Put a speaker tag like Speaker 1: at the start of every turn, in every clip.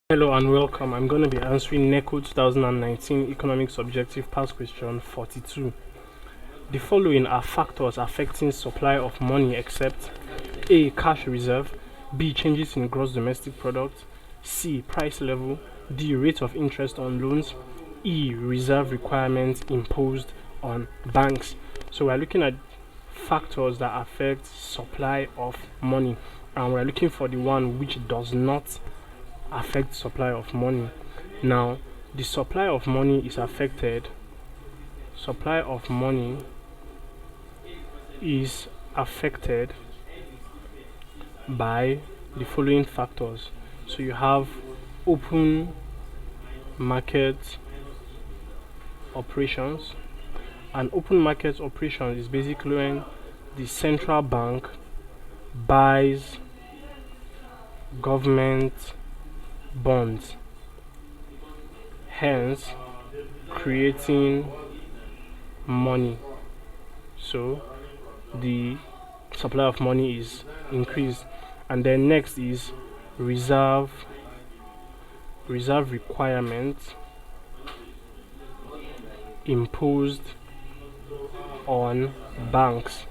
Speaker 1: Hello and welcome. I'm going to be answering NECO 2019 Economics Objective Past Question 42. The following are factors affecting supply of money except A. Cash reserve, B. Changes in gross domestic product, C. Price level, D. Rate of interest on loans, E. Reserve requirements imposed on banks. So we're looking at factors that affect supply of money, and we're looking for the one which does not affect supply of money. Now the supply of money is affected by the following factors. So you have open market operations, and open market operations is basically when the central bank buys government bonds, hence creating money. So the supply of money is increased. And then next is reserve requirements imposed on banks.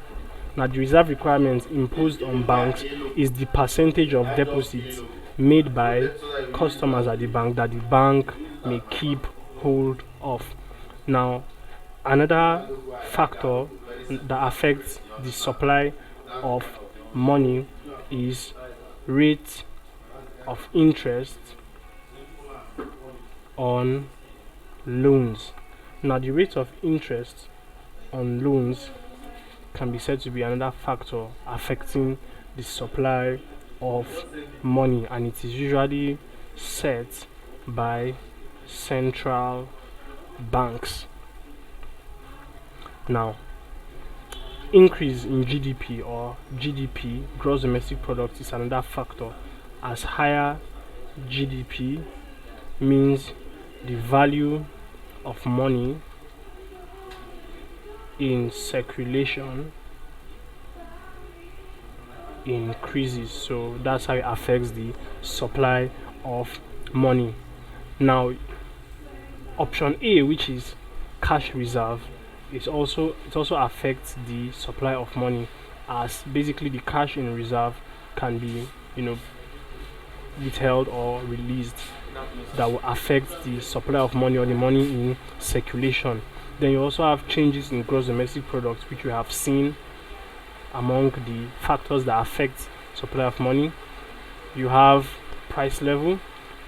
Speaker 1: Now the reserve requirements imposed on banks is the percentage of deposits made by customers at the bank that the bank may keep hold of. Now another factor that affects the supply of money is rate of interest on loans. Now the rate of interest on loans can be said to be another factor affecting the supply of money, and it is usually set by central banks. Now increase in GDP or GDP, gross domestic product, is another factor, as higher GDP means the value of money in circulation increases. So that's how it affects the supply of money. Now option A, which is cash reserve, it also affects the supply of money, as basically the cash in reserve can be withheld or released. That will affect the supply of money or the money in circulation. Then you also have changes in gross domestic product, which we have seen among the factors that affect supply of money. You have price level,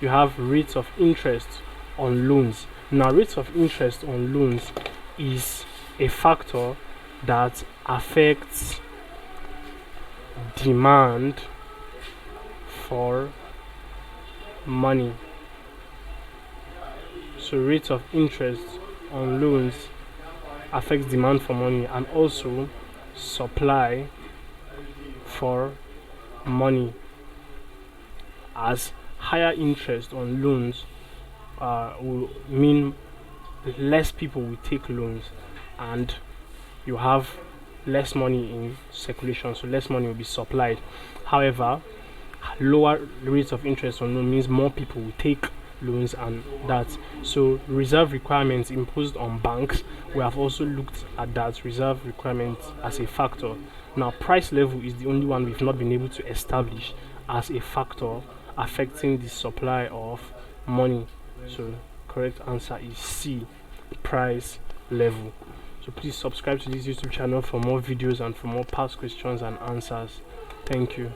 Speaker 1: you have rates of interest on loans. Now rates of interest on loans is a factor that affects demand for money. So rate of interest on loans affects demand for money, and also supply for money, as higher interest on loans will mean less people will take loans, and you have less money in circulation, so less money will be supplied. However, lower rates of interest on loan means more people will take loans, and that. So reserve requirements imposed on banks, we have also looked at that reserve requirement as a factor. Now price level is the only one we've not been able to establish as a factor affecting the supply of money. So correct answer is C, price level. So please subscribe to this YouTube channel for more videos and for more past questions and answers. Thank you.